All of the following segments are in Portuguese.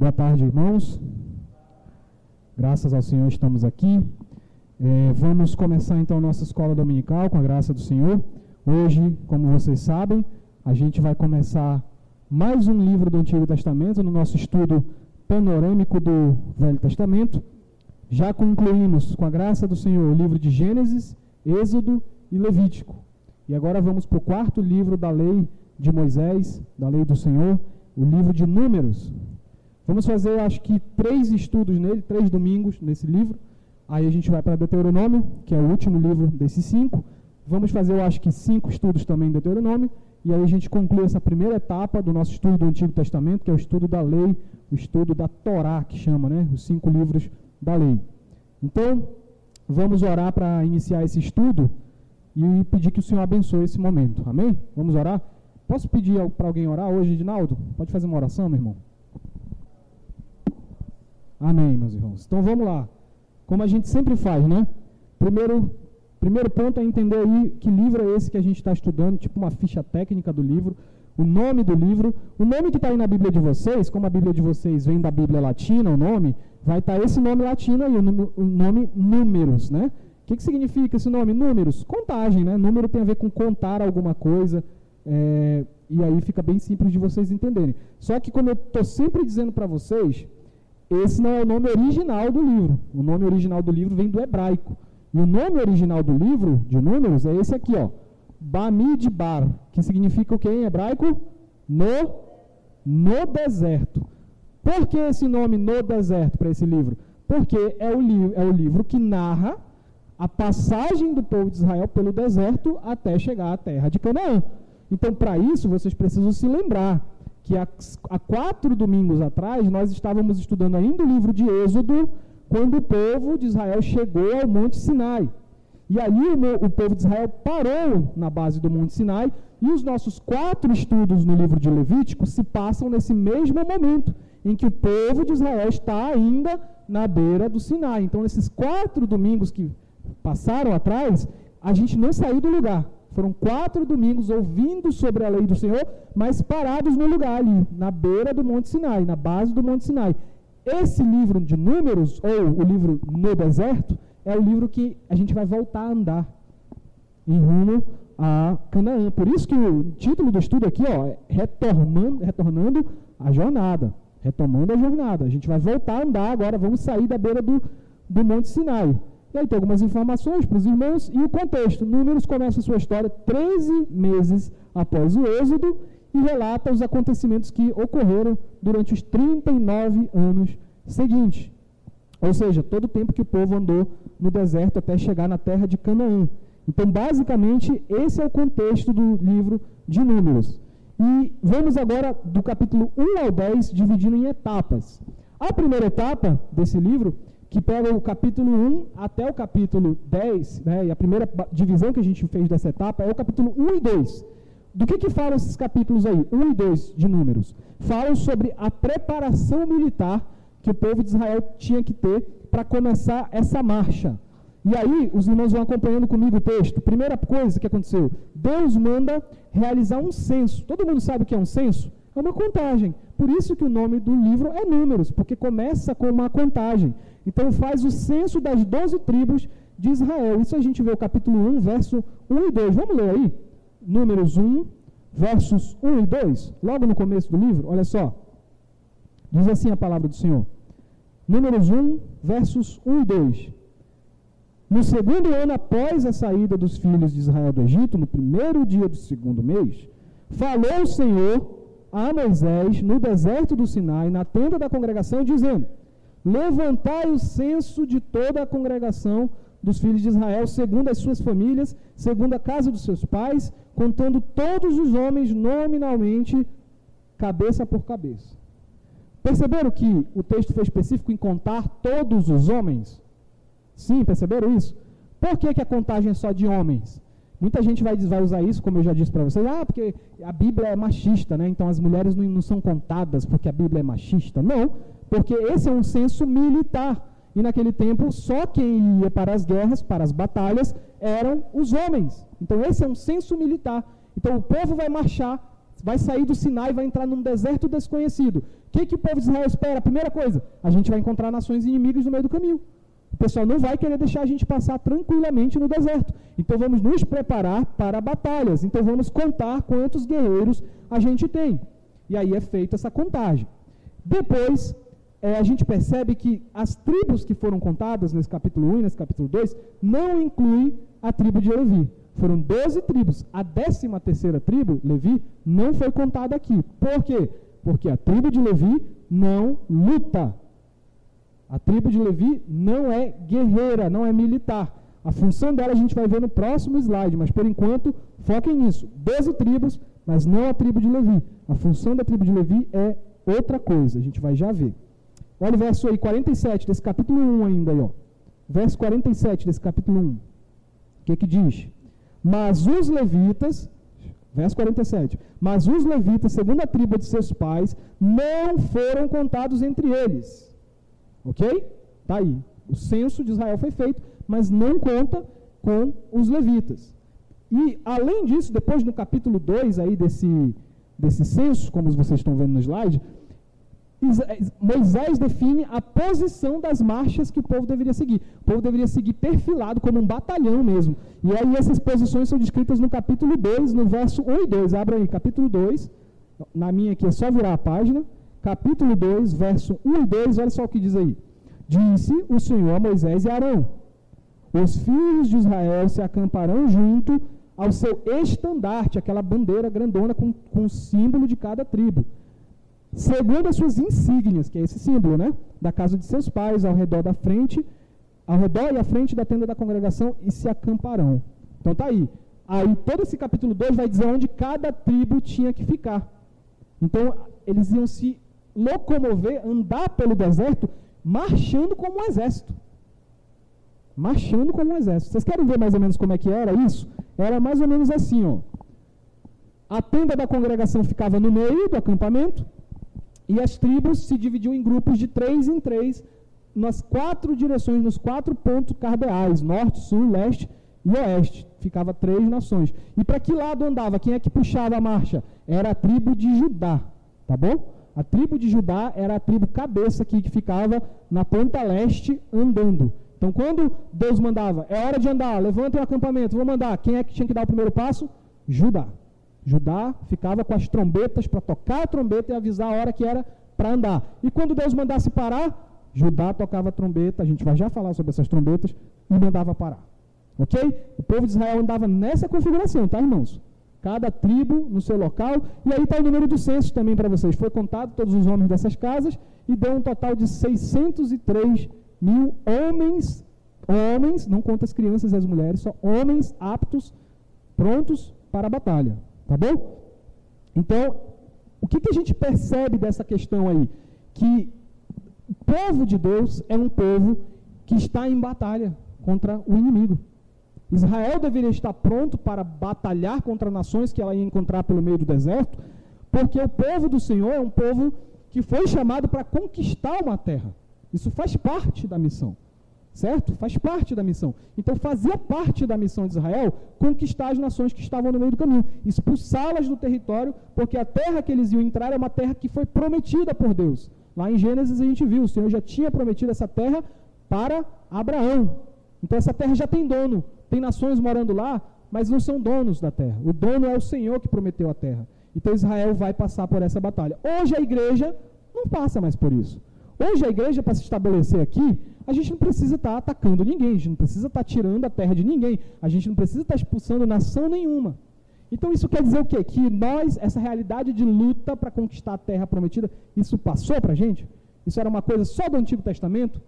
Boa tarde, irmãos. Graças ao Senhor estamos aqui. Vamos começar então a nossa escola dominical com a graça do Senhor. Hoje, como vocês sabem, a gente vai começar mais um livro do Antigo Testamento no nosso estudo panorâmico do Velho Testamento. Já concluímos, com a graça do Senhor, o livro de Gênesis, Êxodo e Levítico. E agora vamos para o quarto livro da lei de Moisés, da lei do Senhor, o livro de Números. Vamos fazer, acho que, 3 estudos nele, 3 domingos nesse livro. Aí a gente vai para Deuteronômio, que é o último livro desses 5. Vamos fazer, eu acho que, 5 estudos também em Deuteronômio. E aí a gente conclui essa primeira etapa do nosso estudo do Antigo Testamento, que é o estudo da lei, o estudo da Torá, que chama, né? Os 5 livros da lei. Então, vamos orar para iniciar esse estudo e pedir que o Senhor abençoe esse momento. Amém? Vamos orar? Posso pedir para alguém orar hoje, Edinaldo? Pode fazer uma oração, meu irmão? Amém, meus irmãos. Então vamos lá. Como a gente sempre faz, né? Primeiro ponto é entender aí que livro é esse que a gente está estudando, tipo uma ficha técnica do livro, o nome do livro. O nome que está aí na Bíblia de vocês, como a Bíblia de vocês vem da Bíblia Latina, o nome, vai estar esse nome latino aí, o nome Números, né? O que significa esse nome? Números? Contagem, né? Número tem a ver com contar alguma coisa, e aí fica bem simples de vocês entenderem. Só que, como eu estou sempre dizendo para vocês, esse não é o nome original do livro. O nome original do livro vem do hebraico. E o nome original do livro, de Números, é esse aqui, ó. Bamidbar, que significa o que em hebraico? No deserto. Por que esse nome no deserto para esse livro? Porque é o livro que narra a passagem do povo de Israel pelo deserto até chegar à terra de Canaã. Então, para isso, vocês precisam se lembrar que há 4 domingos atrás, nós estávamos estudando ainda o livro de Êxodo, quando o povo de Israel chegou ao Monte Sinai. E ali o povo de Israel parou na base do Monte Sinai, e os nossos 4 estudos no livro de Levítico se passam nesse mesmo momento, em que o povo de Israel está ainda na beira do Sinai. Então, nesses 4 domingos que passaram atrás, a gente não saiu do lugar. Foram 4 domingos ouvindo sobre a lei do Senhor, mas parados no lugar ali, na beira do Monte Sinai, na base do Monte Sinai. Esse livro de Números, ou o livro No Deserto, é o livro que a gente vai voltar a andar em rumo a Canaã. Por isso que o título do estudo aqui, ó, é retornando a jornada. Retomando a jornada. A gente vai voltar a andar agora, vamos sair da beira do Monte Sinai. E aí tem algumas informações para os irmãos e o contexto. Números começa a sua história 13 meses após o Êxodo e relata os acontecimentos que ocorreram durante os 39 anos seguintes. Ou seja, todo o tempo que o povo andou no deserto até chegar na terra de Canaã. Então, basicamente, esse é o contexto do livro de Números. E vamos agora do capítulo 1 ao 10, dividindo em etapas. A primeira etapa desse livro, que pega o capítulo 1 até o capítulo 10, né, e a primeira divisão que a gente fez dessa etapa é o capítulo 1 e 2. Do que falam esses capítulos aí, 1 e 2 de Números? Falam sobre a preparação militar que o povo de Israel tinha que ter para começar essa marcha. E aí, os irmãos vão acompanhando comigo o texto. Primeira coisa que aconteceu, Deus manda realizar um censo. Todo mundo sabe o que é um censo? É uma contagem. Por isso que o nome do livro é Números, porque começa com uma contagem. Então, faz o censo das 12 tribos de Israel. Isso a gente vê o capítulo 1, verso 1 e 2. Vamos ler aí? Números 1, versos 1 e 2. Logo no começo do livro, olha só. Diz assim a palavra do Senhor. Números 1, versos 1 e 2. No segundo ano após a saída dos filhos de Israel do Egito, no primeiro dia do segundo mês, falou o Senhor a Moisés no deserto do Sinai, na tenda da congregação, dizendo: levantai o censo de toda a congregação dos filhos de Israel, segundo as suas famílias, segundo a casa dos seus pais, contando todos os homens nominalmente, cabeça por cabeça. Perceberam que o texto foi específico em contar todos os homens? Sim, perceberam isso? Por que a contagem é só de homens? Muita gente vai usar isso, como eu já disse para vocês, porque a Bíblia é machista, né? Então as mulheres não são contadas porque a Bíblia é machista. Não, porque esse é um censo militar. E naquele tempo, só quem ia para as guerras, para as batalhas, eram os homens. Então esse é um censo militar. Então o povo vai marchar, vai sair do Sinai e vai entrar num deserto desconhecido. O que o povo de Israel espera? A primeira coisa, a gente vai encontrar nações inimigas no meio do caminho. O pessoal não vai querer deixar a gente passar tranquilamente no deserto. Então vamos nos preparar para batalhas. Então vamos contar quantos guerreiros a gente tem. E aí é feita essa contagem. Depois, a gente percebe que as tribos que foram contadas nesse capítulo 1 e nesse capítulo 2 não incluem a tribo de Levi. Foram 12 tribos. A 13ª tribo, Levi, não foi contada aqui. Por quê? Porque a tribo de Levi não luta. A tribo de Levi não é guerreira, não é militar. A função dela a gente vai ver no próximo slide, mas por enquanto, foquem nisso. 12 tribos, mas não a tribo de Levi. A função da tribo de Levi é outra coisa, a gente vai já ver. Olha o verso aí, 47 desse capítulo 1 ainda aí, ó. Verso 47 desse capítulo 1. O que diz? Mas os levitas, verso 47, mas os levitas, segundo a tribo de seus pais, não foram contados entre eles. Ok? Tá aí. O censo de Israel foi feito, mas não conta com os levitas. E, além disso, depois no capítulo 2 aí desse censo, como vocês estão vendo no slide, Moisés define a posição das marchas que o povo deveria seguir. O povo deveria seguir perfilado como um batalhão mesmo. E aí essas posições são descritas no capítulo 2, no verso 1 e 2. Abra aí, capítulo 2. Na minha aqui é só virar a página. Capítulo 2, verso 1 e 2, olha só o que diz aí. Disse o Senhor a Moisés e Arão: os filhos de Israel se acamparão junto ao seu estandarte, aquela bandeira grandona com o símbolo de cada tribo, segundo as suas insígnias, que é esse símbolo, né? Da casa de seus pais, ao redor e à frente da tenda da congregação, e se acamparão. Então tá aí. Aí todo esse capítulo 2 vai dizer onde cada tribo tinha que ficar. Então eles iam se locomover, andar pelo deserto, marchando como um exército. Marchando como um exército. Vocês querem ver mais ou menos como é que era isso? Era mais ou menos assim, ó. A tenda da congregação ficava no meio do acampamento, e as tribos se dividiam em grupos de 3 em 3, nas 4 direções, nos 4 pontos cardeais, norte, sul, leste e oeste. Ficava 3 nações. E para que lado andava? Quem é que puxava a marcha? Era a tribo de Judá, tá bom? A tribo de Judá era a tribo cabeça aqui, que ficava na ponta leste andando. Então, quando Deus mandava, é hora de andar, levantem o acampamento, vou mandar. Quem é que tinha que dar o primeiro passo? Judá. Judá ficava com as trombetas para tocar a trombeta e avisar a hora que era para andar. E quando Deus mandasse parar, Judá tocava a trombeta, a gente vai já falar sobre essas trombetas, e mandava parar. Ok? O povo de Israel andava nessa configuração, tá, irmãos? Cada tribo no seu local, e aí está o número do censo também para vocês. Foi contado todos os homens dessas casas, e deu um total de 603 mil homens, não conta as crianças e as mulheres, só homens aptos, prontos para a batalha. Tá bom? Então, o que a gente percebe dessa questão aí? Que o povo de Deus é um povo que está em batalha contra o inimigo. Israel deveria estar pronto para batalhar contra nações que ela ia encontrar pelo meio do deserto, porque o povo do Senhor é um povo que foi chamado para conquistar uma terra. Isso faz parte da missão. Certo? Faz parte da missão. Então fazia parte da missão de Israel conquistar as nações que estavam no meio do caminho, expulsá-las do território, porque a terra que eles iam entrar é uma terra que foi prometida por Deus. Lá em Gênesis a gente viu, o Senhor já tinha prometido essa terra para Abraão. Então essa terra já tem dono, tem nações morando lá, mas não são donos da terra. O dono é o Senhor que prometeu a terra. Então Israel vai passar por essa batalha. Hoje a igreja não passa mais por isso. Hoje a igreja, para se estabelecer aqui, a gente não precisa estar atacando ninguém, a gente não precisa estar tirando a terra de ninguém, a gente não precisa estar expulsando nação nenhuma. Então isso quer dizer o quê? Que nós, essa realidade de luta para conquistar a terra prometida, isso passou para a gente? Isso era uma coisa só do Antigo Testamento?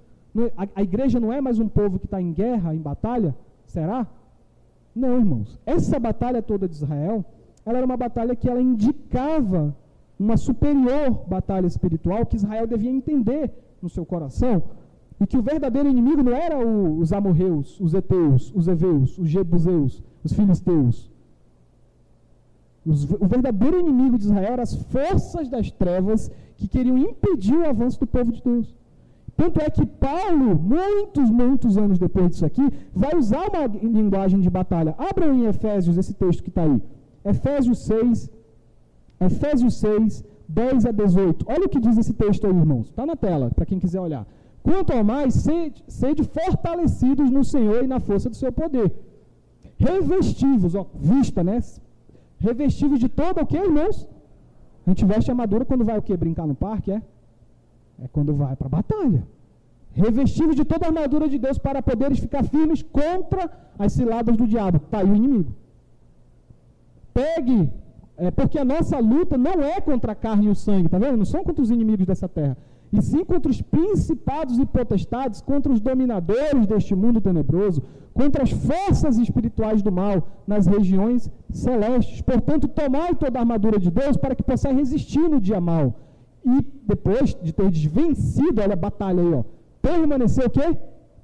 A igreja não é mais um povo que está em guerra, em batalha? Será? Não, irmãos. Essa batalha toda de Israel, ela era uma batalha que ela indicava uma superior batalha espiritual que Israel devia entender no seu coração, e que o verdadeiro inimigo não era os amorreus, os heteus, os heveus, os jebuseus, os filisteus. O verdadeiro inimigo de Israel eram as forças das trevas que queriam impedir o avanço do povo de Deus. Tanto é que Paulo, muitos anos depois disso aqui, vai usar uma linguagem de batalha. Abram em Efésios esse texto que está aí. Efésios 6, Efésios 6, 10 a 18. Olha o que diz esse texto aí, irmãos. Está na tela, para quem quiser olhar. Quanto ao mais, sede fortalecidos no Senhor e na força do seu poder. Revestivos, ó, vista, né? Revestivos de todo o que, irmãos? A gente veste armadura quando vai o quê? Brincar no parque, é? É quando vai para a batalha. Revestivos de toda a armadura de Deus para poderes ficar firmes contra as ciladas do diabo. Está aí o inimigo. Pegue, porque a nossa luta não é contra a carne e o sangue, tá vendo? Não são contra os inimigos dessa terra. E sim contra os principados e potestades, contra os dominadores deste mundo tenebroso, contra as forças espirituais do mal nas regiões celestes. Portanto, tomai toda a armadura de Deus para que possais resistir no dia mau. E depois de ter vencido, olha a batalha aí, ó, permanecer o quê?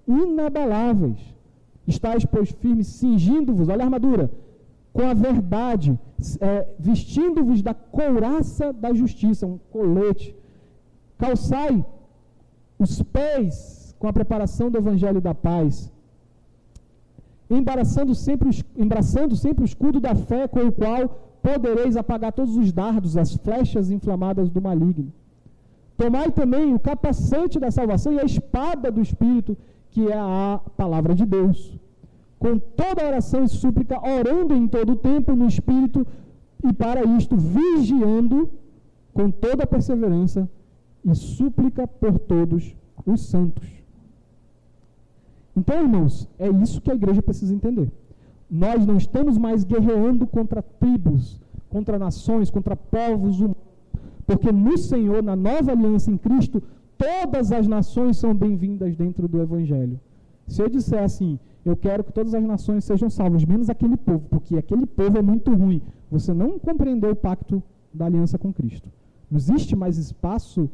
Inabaláveis. Estais, pois, firmes, cingindo-vos, olha a armadura, com a verdade, vestindo-vos da couraça da justiça, um colete. Calçai os pés com a preparação do evangelho da paz, embraçando sempre o escudo da fé, com o qual podereis apagar todos os dardos, as flechas inflamadas do maligno. Tomai também o capacete da salvação e a espada do Espírito, que é a palavra de Deus. Com toda oração e súplica, orando em todo o tempo no Espírito, e para isto vigiando com toda perseverança e súplica por todos os santos. Então, irmãos, é isso que a igreja precisa entender. Nós não estamos mais guerreando contra tribos, contra nações, contra povos humanos, porque no Senhor, na nova aliança em Cristo, todas as nações são bem-vindas dentro do Evangelho. Se eu disser assim, eu quero que todas as nações sejam salvas, menos aquele povo, porque aquele povo é muito ruim, você não compreendeu o pacto da aliança com Cristo. Não existe mais espaço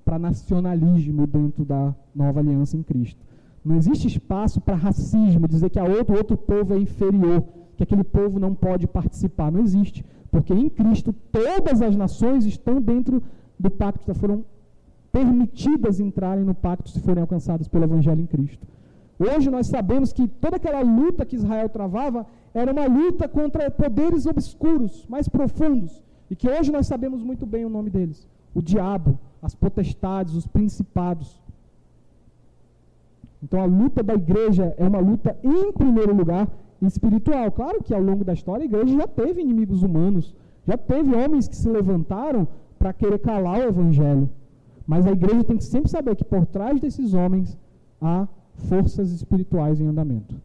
para nacionalismo dentro da nova aliança em Cristo. Não existe espaço para racismo, dizer que outro povo é inferior, que aquele povo não pode participar. Não existe, porque em Cristo todas as nações estão dentro do pacto, foram permitidas entrarem no pacto se forem alcançadas pelo Evangelho em Cristo. Hoje nós sabemos que toda aquela luta que Israel travava era uma luta contra poderes obscuros, mais profundos, e que hoje nós sabemos muito bem o nome deles. O diabo, as potestades, os principados. Então a luta da igreja é uma luta, em primeiro lugar, espiritual. Claro que ao longo da história a igreja já teve inimigos humanos, já teve homens que se levantaram para querer calar o evangelho. Mas a igreja tem que sempre saber que por trás desses homens há forças espirituais em andamento.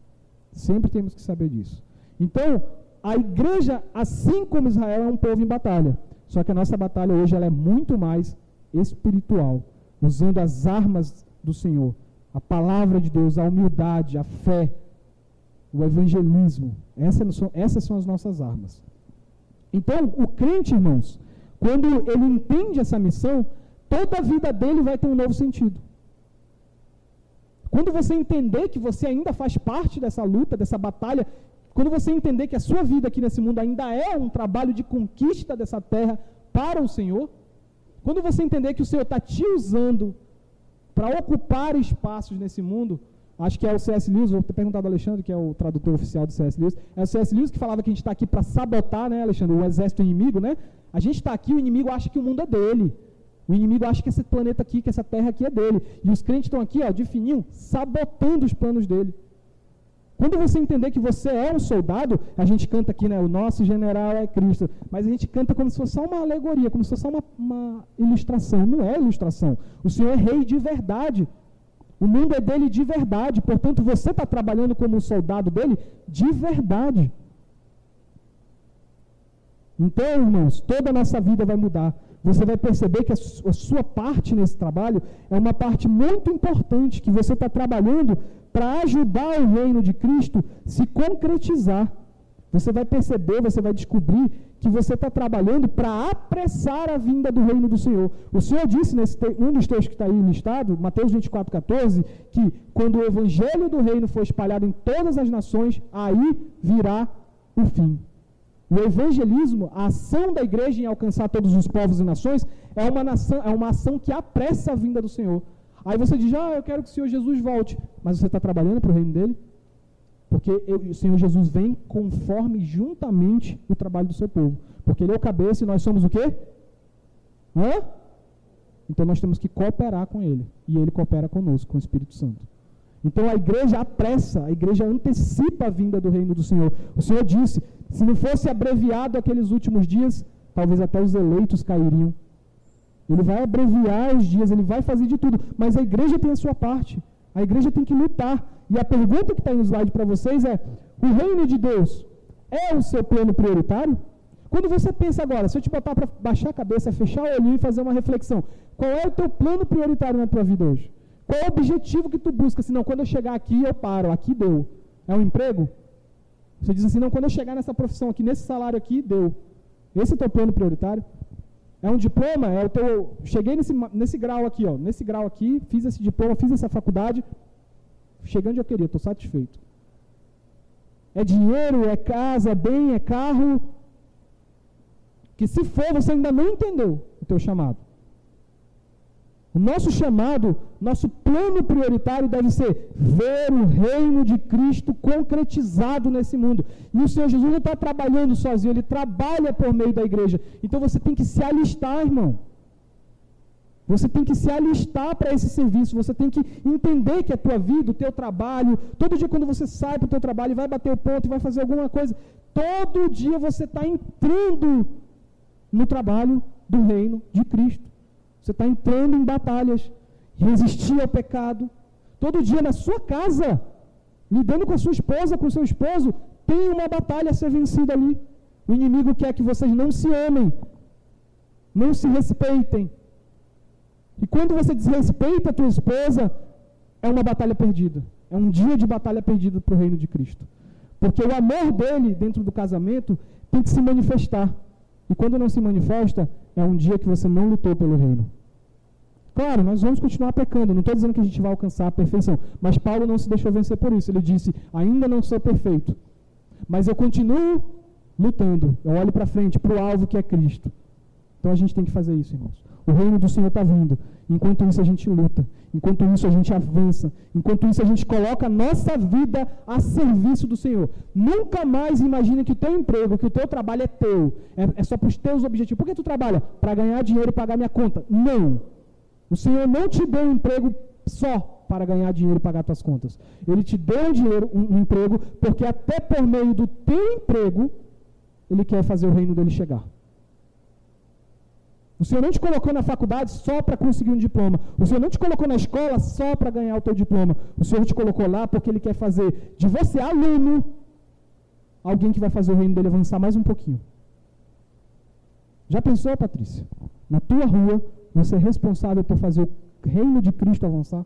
Sempre temos que saber disso. Então, a igreja, assim como Israel, é um povo em batalha. Só que a nossa batalha hoje ela é muito mais espiritual, usando as armas do Senhor, a palavra de Deus, a humildade, a fé, o evangelismo. Essas são as nossas armas. Então, o crente, irmãos, quando ele entende essa missão, toda a vida dele vai ter um novo sentido. Quando você entender que você ainda faz parte dessa luta, dessa batalha, quando você entender que a sua vida aqui nesse mundo ainda é um trabalho de conquista dessa terra para o Senhor, quando você entender que o Senhor está te usando para ocupar espaços nesse mundo, acho que é o C.S. Lewis, vou ter perguntado ao Alexandre, que é o tradutor oficial do C.S. Lewis, é o C.S. Lewis que falava que a gente está aqui para sabotar, né, Alexandre, o exército inimigo, né? A gente está aqui, o inimigo acha que o mundo é dele. O inimigo acha que esse planeta aqui, que essa terra aqui é dele. E os crentes estão aqui, ó, de fininho, sabotando os planos dele. Quando você entender que você é um soldado, a gente canta aqui, né, o nosso general é Cristo, mas a gente canta como se fosse só uma alegoria, como se fosse só uma ilustração. Não é ilustração. O Senhor é rei de verdade. O mundo é dele de verdade. Portanto, você está trabalhando como um soldado dele de verdade. Então, irmãos, toda a nossa vida vai mudar. Você vai perceber que a sua parte nesse trabalho é uma parte muito importante, que você está trabalhando para ajudar o reino de Cristo se concretizar. Você vai perceber, você vai descobrir que você está trabalhando para apressar a vinda do reino do Senhor. O Senhor disse, um dos textos que está aí listado, Mateus 24:14, que quando o evangelho do reino for espalhado em todas as nações, aí virá o fim. O evangelismo, a ação da igreja em alcançar todos os povos e nações, é uma ação que apressa a vinda do Senhor. Aí você diz, eu quero que o Senhor Jesus volte, mas você está trabalhando para o reino dele? Porque o Senhor Jesus vem conforme juntamente o trabalho do seu povo. Porque Ele é o cabeça e nós somos o quê? Então nós temos que cooperar com Ele. E Ele coopera conosco, com o Espírito Santo. Então a igreja apressa, a igreja antecipa a vinda do reino do Senhor. O Senhor disse, se não fosse abreviado aqueles últimos dias, talvez até os eleitos cairiam. Ele vai abreviar os dias, Ele vai fazer de tudo. Mas a igreja tem a sua parte. A igreja tem que lutar. E a pergunta que está aí no slide para vocês é, o reino de Deus é o seu plano prioritário? Quando você pensa agora, se eu te botar para baixar a cabeça, fechar o olhinho e fazer uma reflexão, qual é o teu plano prioritário na tua vida hoje? Qual é o objetivo que tu busca? Se não, quando eu chegar aqui, eu paro, aqui deu. É um emprego? Você diz assim, não, quando eu chegar nessa profissão aqui, nesse salário aqui, deu. Esse é o teu plano prioritário? É um diploma? É o teu... Cheguei nesse grau aqui, ó. Nesse grau aqui, fiz esse diploma, fiz essa faculdade, cheguei onde eu queria, estou satisfeito. É dinheiro, é casa, é bem, é carro. Que se for, você ainda não entendeu o teu chamado. O nosso chamado, nosso plano prioritário deve ser ver o reino de Cristo concretizado nesse mundo. E o Senhor Jesus não está trabalhando sozinho, Ele trabalha por meio da igreja. Então você tem que se alistar, irmão. Você tem que se alistar para esse serviço, você tem que entender que a tua vida, o teu trabalho, todo dia quando você sai para o teu trabalho e vai bater o ponto e vai fazer alguma coisa, todo dia você está entrando no trabalho do reino de Cristo. Você está entrando em batalhas, resistir ao pecado. Todo dia na sua casa, lidando com a sua esposa, com o seu esposo, tem uma batalha a ser vencida ali. O inimigo quer que vocês não se amem, não se respeitem. E quando você desrespeita a tua esposa, é uma batalha perdida. É um dia de batalha perdida para o reino de Cristo. Porque o amor dele dentro do casamento tem que se manifestar. E quando não se manifesta, é um dia que você não lutou pelo reino. Claro, nós vamos continuar pecando, não estou dizendo que a gente vai alcançar a perfeição, mas Paulo não se deixou vencer por isso. Ele disse, ainda não sou perfeito, mas eu continuo lutando, eu olho para frente, para o alvo que é Cristo. Então a gente tem que fazer isso, irmãos. O reino do Senhor está vindo. Enquanto isso a gente luta, enquanto isso a gente avança, enquanto isso a gente coloca a nossa vida a serviço do Senhor. Nunca mais imagine que o teu emprego, que o teu trabalho é teu, é só para os teus objetivos. Por que tu trabalha? Para ganhar dinheiro e pagar minha conta. Não. O Senhor não te deu um emprego só para ganhar dinheiro e pagar tuas contas. Ele te deu um emprego porque até por meio do teu emprego, Ele quer fazer o reino dele chegar. O Senhor não te colocou na faculdade só para conseguir um diploma. O Senhor não te colocou na escola só para ganhar o teu diploma. O Senhor te colocou lá porque Ele quer fazer de você, aluno, alguém que vai fazer o reino dele avançar mais um pouquinho. Já pensou, Patrícia? Na tua rua, você é responsável por fazer o reino de Cristo avançar?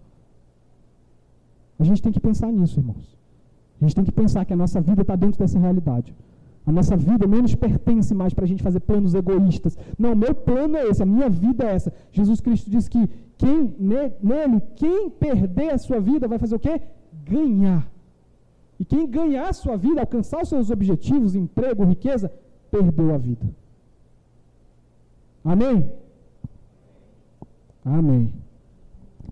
A gente tem que pensar nisso, irmãos. A gente tem que pensar que a nossa vida está dentro dessa realidade. A nossa vida não nos pertence mais para a gente fazer planos egoístas. Não, meu plano é esse, a minha vida é essa. Jesus Cristo diz que quem perder a sua vida vai fazer o quê? Ganhar. E quem ganhar a sua vida, alcançar os seus objetivos, emprego, riqueza, perdeu a vida. Amém? Amém.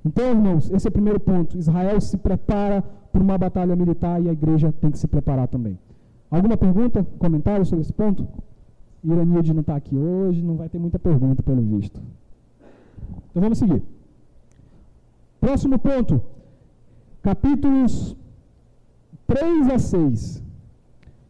Então, irmãos, esse é o primeiro ponto. Israel se prepara para uma batalha militar e a igreja tem que se preparar também. Alguma pergunta, comentário sobre esse ponto? Iranilde não está aqui hoje, não vai ter muita pergunta, pelo visto. Então vamos seguir. Próximo ponto. Capítulos 3 a 6.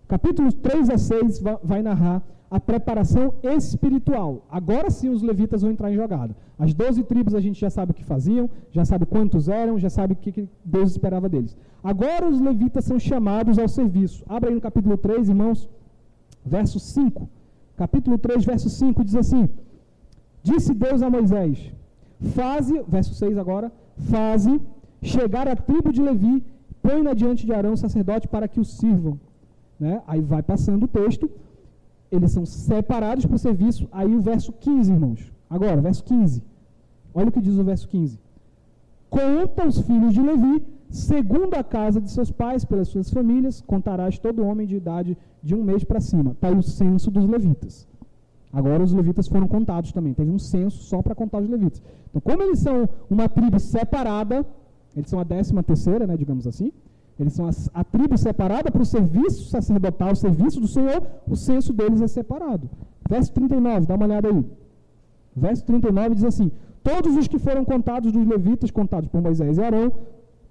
Capítulos 3 a 6 vai narrar a preparação espiritual. Agora sim os levitas vão entrar em jogada. As 12 tribos a gente já sabe o que faziam, já sabe quantos eram, já sabe o que Deus esperava deles. Agora os levitas são chamados ao serviço. Abra aí no capítulo 3, irmãos, verso 5. Capítulo 3, verso 5 diz assim: disse Deus a Moisés, verso 6 agora, faze chegar a tribo de Levi, põe-na diante de Arão, sacerdote, para que o sirvam. Né? Aí vai passando o texto. Eles são separados para o serviço. Aí o verso 15, irmãos. Agora, verso 15. Olha o que diz o verso 15. Conta os filhos de Levi, segundo a casa de seus pais, pelas suas famílias, contarás todo homem de idade de 1 mês para cima. Está aí o censo dos levitas. Agora os levitas foram contados também. Teve um censo só para contar os levitas. Então, como eles são uma tribo separada, eles são a 13ª, né, digamos assim, Eles são a tribo separada para o serviço sacerdotal, o serviço do Senhor, o censo deles é separado. Verso 39, dá uma olhada aí. Verso 39 diz assim: todos os que foram contados dos levitas, contados por Moisés e Arão,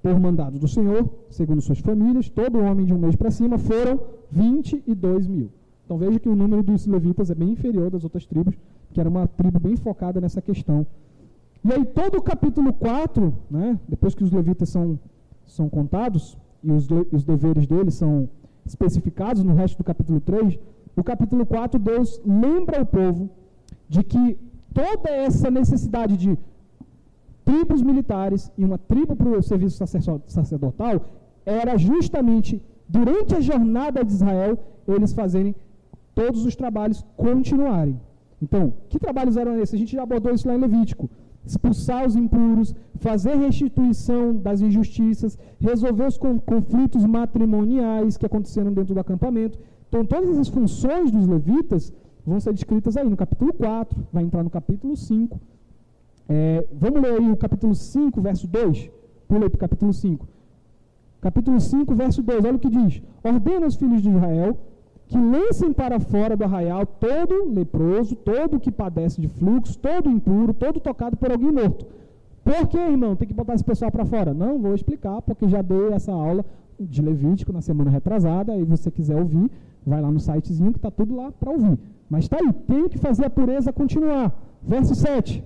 por mandado do Senhor, segundo suas famílias, todo homem de um mês para cima, foram 22 mil. Então veja que o número dos levitas é bem inferior das outras tribos, que era uma tribo bem focada nessa questão. E aí todo o capítulo 4, né, depois que os levitas são contados, e os deveres deles são especificados no resto do capítulo 3, o capítulo 4, Deus lembra o povo de que toda essa necessidade de tribos militares e uma tribo para o serviço sacerdotal era justamente durante a jornada de Israel eles fazerem todos os trabalhos continuarem. Então, que trabalhos eram esses? A gente já abordou isso lá em Levítico. Expulsar os impuros, fazer restituição das injustiças, resolver os conflitos matrimoniais que aconteceram dentro do acampamento. Então, todas essas funções dos levitas vão ser descritas aí no capítulo 4, vai entrar no capítulo 5. Vamos ler aí o capítulo 5, verso 2. Pula aí para o capítulo 5. Capítulo 5, verso 2, olha o que diz. Ordena aos filhos de Israel que lancem para fora do arraial todo leproso, todo que padece de fluxo, todo impuro, todo tocado por alguém morto. Por que, irmão, tem que botar esse pessoal para fora? Não vou explicar, porque já dei essa aula de Levítico na semana retrasada, aí você quiser ouvir, vai lá no sitezinho que está tudo lá para ouvir. Mas está aí, tem que fazer a pureza continuar. Verso 7.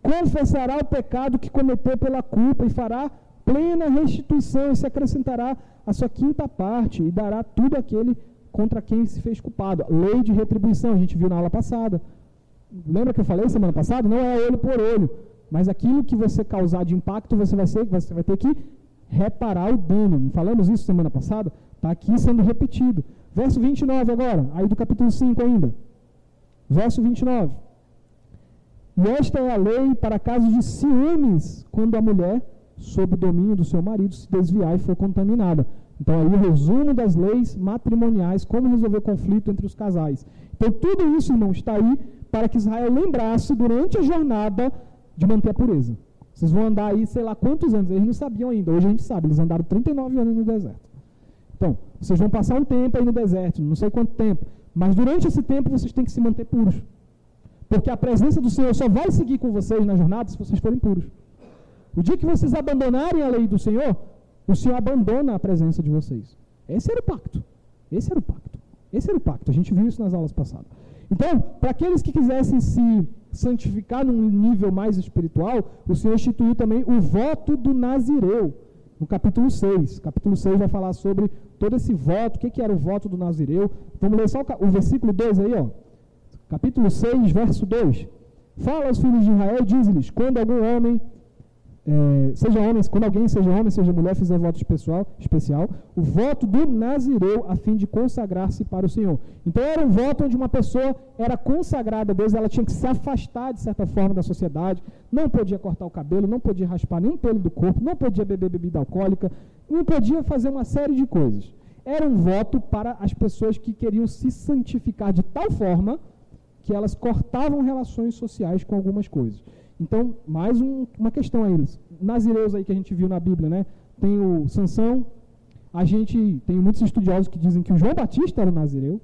Confessará o pecado que cometeu pela culpa e fará plena restituição e se acrescentará a sua quinta parte e dará tudo aquele contra quem se fez culpado. Lei de retribuição, a gente viu na aula passada. Lembra que eu falei semana passada? Não é olho por olho, mas aquilo que você causar de impacto, você vai ter que reparar o dano. Não falamos isso semana passada? Está aqui sendo repetido. Verso 29 agora, aí do capítulo 5 ainda. Verso 29. E esta é a lei para casos de ciúmes, quando a mulher, sob o domínio do seu marido, se desviar e for contaminada. Então, aí o resumo das leis matrimoniais, como resolver conflito entre os casais. Então, tudo isso, irmão, está aí para que Israel lembrasse durante a jornada de manter a pureza. Vocês vão andar aí, sei lá quantos anos, eles não sabiam ainda, hoje a gente sabe, eles andaram 39 anos no deserto. Então, vocês vão passar um tempo aí no deserto, não sei quanto tempo, mas durante esse tempo vocês têm que se manter puros. Porque a presença do Senhor só vai seguir com vocês na jornada se vocês forem puros. O dia que vocês abandonarem a lei do Senhor, o Senhor abandona a presença de vocês. Esse era o pacto. Esse era o pacto. Esse era o pacto. A gente viu isso nas aulas passadas. Então, para aqueles que quisessem se santificar num nível mais espiritual, o Senhor instituiu também o voto do Nazireu, no capítulo 6. Capítulo 6 vai falar sobre todo esse voto, o que era o voto do Nazireu. Vamos ler só o versículo 2 aí, ó. Capítulo 6, verso 2. Fala aos filhos de Israel e diz-lhes, quando algum homem... quando alguém, seja homem, seja mulher, fizer voto especial, o voto do Nazireu, a fim de consagrar-se para o Senhor. Então, era um voto onde uma pessoa era consagrada a Deus, ela tinha que se afastar, de certa forma, da sociedade, não podia cortar o cabelo, não podia raspar nenhum pelo do corpo, não podia beber bebida alcoólica, não podia fazer uma série de coisas. Era um voto para as pessoas que queriam se santificar de tal forma que elas cortavam relações sociais com algumas coisas. Então, mais uma questão aí, nazireus aí que a gente viu na Bíblia, né? Tem o Sansão, tem muitos estudiosos que dizem que o João Batista era um nazireu,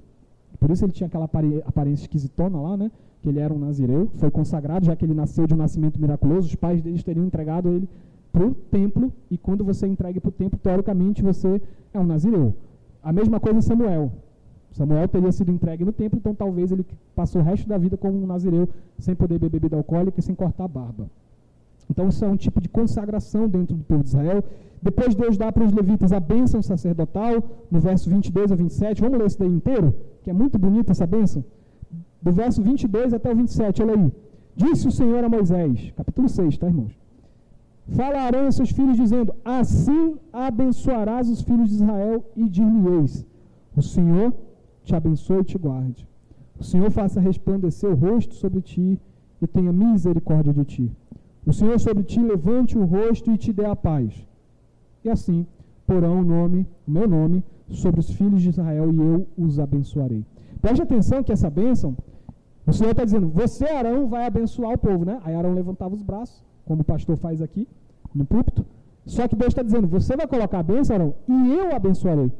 por isso ele tinha aquela aparência esquisitona lá, né? Que ele era um nazireu, foi consagrado, já que ele nasceu de um nascimento miraculoso, os pais deles teriam entregado ele para o templo, e quando você entrega para o templo, teoricamente você é um nazireu. A mesma coisa Samuel. Samuel teria sido entregue no templo, então talvez ele passou o resto da vida como um nazireu, sem poder beber bebida alcoólica e sem cortar a barba. Então isso é um tipo de consagração dentro do povo de Israel. Depois Deus dá para os levitas a bênção sacerdotal, no verso 22 a 27. Vamos ler isso daí inteiro, que é muito bonita essa bênção. Do verso 22 até o 27, olha aí. Disse o Senhor a Moisés, capítulo 6, tá, irmãos? Fala a Arão e seus filhos, dizendo, assim abençoarás os filhos de Israel e dir-lhe-eis, o Senhor te abençoe e te guarde. O Senhor faça resplandecer o rosto sobre ti e tenha misericórdia de ti. O Senhor sobre ti levante o rosto e te dê a paz. E assim porão o meu nome, sobre os filhos de Israel e eu os abençoarei. Preste atenção que essa bênção, o Senhor está dizendo, você, Arão, vai abençoar o povo, né? Aí Arão levantava os braços, como o pastor faz aqui, no púlpito, Só que Deus está dizendo, você vai colocar a bênção, Arão, e eu abençoarei.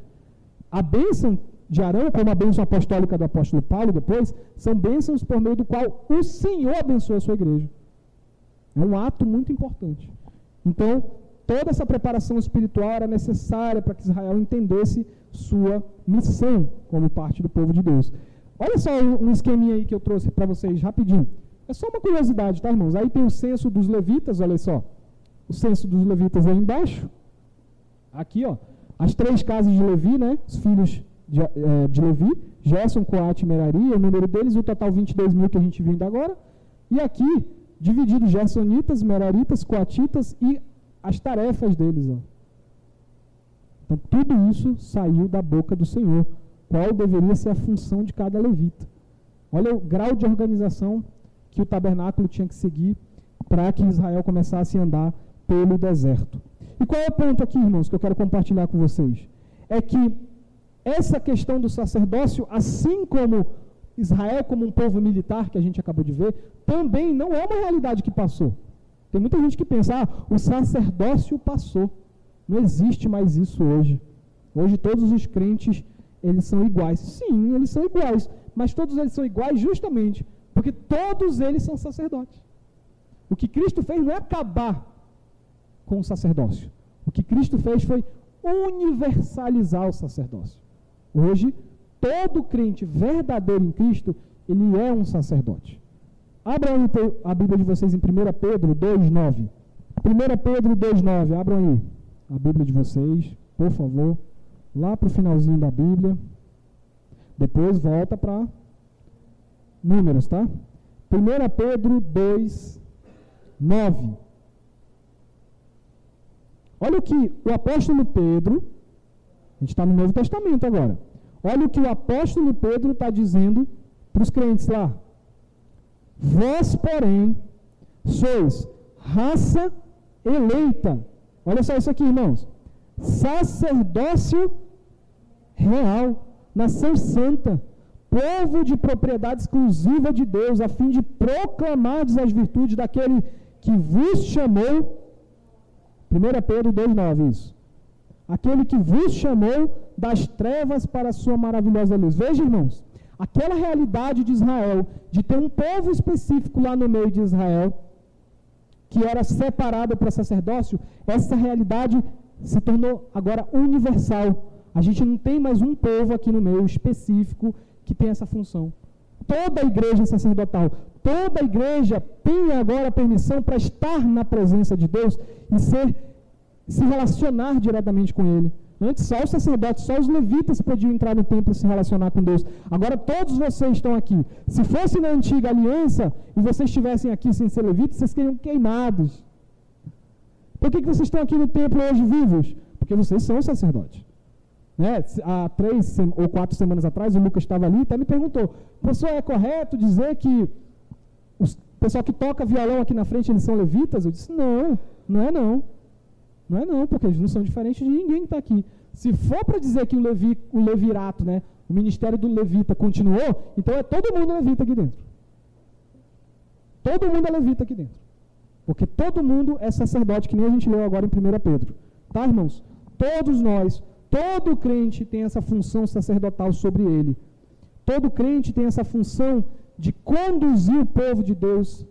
A bênção de Arão, como a bênção apostólica do apóstolo Paulo depois, são bênçãos por meio do qual o Senhor abençoa a sua igreja. É um ato muito importante. Então, toda essa preparação espiritual era necessária para que Israel entendesse sua missão como parte do povo de Deus. Olha só um esqueminha aí que eu trouxe para vocês rapidinho. É só uma curiosidade, tá, irmãos? Aí tem o censo dos levitas, olha só. O censo dos levitas aí embaixo. Aqui, ó. As 3 casas de Levi, né? Os filhos de Levi. Gerson, Coate e Merari. O número deles, o total 22 mil que a gente viu ainda agora. E aqui, dividido Gersonitas, Meraritas, Coatitas e as tarefas deles, ó. Então, tudo isso saiu da boca do Senhor. Qual deveria ser a função de cada levita. Olha o grau de organização que o tabernáculo tinha que seguir para que Israel começasse a andar pelo deserto. E qual é o ponto aqui, irmãos, que eu quero compartilhar com vocês? É que essa questão do sacerdócio, assim como Israel como um povo militar, que a gente acabou de ver, também não é uma realidade que passou. Tem muita gente que pensa, o sacerdócio passou. Não existe mais isso hoje. Hoje todos os crentes, eles são iguais. Sim, eles são iguais, mas todos eles são iguais justamente porque todos eles são sacerdotes. O que Cristo fez não é acabar com o sacerdócio. O que Cristo fez foi universalizar o sacerdócio. Hoje, todo crente verdadeiro em Cristo, ele é um sacerdote. Abram a Bíblia de vocês em 1 Pedro 2,9. 1 Pedro 2,9, abram aí a Bíblia de vocês, por favor. Lá para o finalzinho da Bíblia. Depois volta para Números, tá? 1 Pedro 2,9. Olha o que o apóstolo Pedro, a gente está no Novo Testamento agora, olha o que o apóstolo Pedro está dizendo para os crentes lá. Vós, porém, sois raça eleita. Olha só isso aqui, irmãos. Sacerdócio real, nação santa, povo de propriedade exclusiva de Deus, a fim de proclamardes as virtudes daquele que vos chamou. 1 Pedro 2,9, isso. Aquele que vos chamou das trevas para a sua maravilhosa luz. Veja, irmãos, aquela realidade de Israel, de ter um povo específico lá no meio de Israel, que era separado para sacerdócio, essa realidade se tornou agora universal. A gente não tem mais um povo aqui no meio específico que tem essa função. Toda a igreja sacerdotal, toda a igreja tem agora permissão para estar na presença de Deus e se relacionar diretamente com Ele. Antes só os sacerdotes, só os levitas podiam entrar no templo e se relacionar com Deus. Agora todos vocês estão aqui. Se fosse na antiga aliança e vocês estivessem aqui sem ser levitas, vocês seriam queimados. Por que vocês estão aqui no templo hoje vivos? Porque vocês são sacerdotes. Né? Há 3 ou 4 semanas atrás, o Lucas estava ali e até me perguntou, professor, é correto dizer que o pessoal que toca violão aqui na frente, eles são levitas? Eu disse, não, não é não. Não é não, porque eles não são diferentes de ninguém que está aqui. Se for para dizer que o levirato, né, o ministério do levita continuou, então é todo mundo levita aqui dentro. Todo mundo é levita aqui dentro. Porque todo mundo é sacerdote, que nem a gente leu agora em 1 Pedro. Tá, irmãos? Todos nós, todo crente tem essa função sacerdotal sobre ele. Todo crente tem essa função de conduzir o povo de Deus,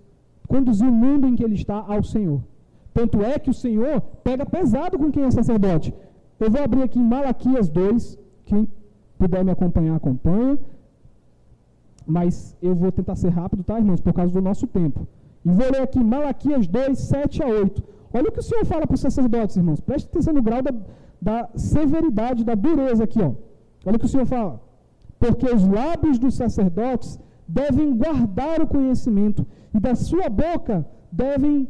conduzir o mundo em que ele está ao Senhor. Tanto é que o Senhor pega pesado com quem é sacerdote. Eu vou abrir aqui em Malaquias 2, quem puder me acompanhar, acompanha. Mas eu vou tentar ser rápido, tá, irmãos, por causa do nosso tempo. E vou ler aqui Malaquias 2, 7 a 8. Olha o que o Senhor fala para os sacerdotes, irmãos. Preste atenção no grau da severidade, da dureza aqui, ó. Olha o que o Senhor fala. Porque os lábios dos sacerdotes devem guardar o conhecimento, e da sua boca devem...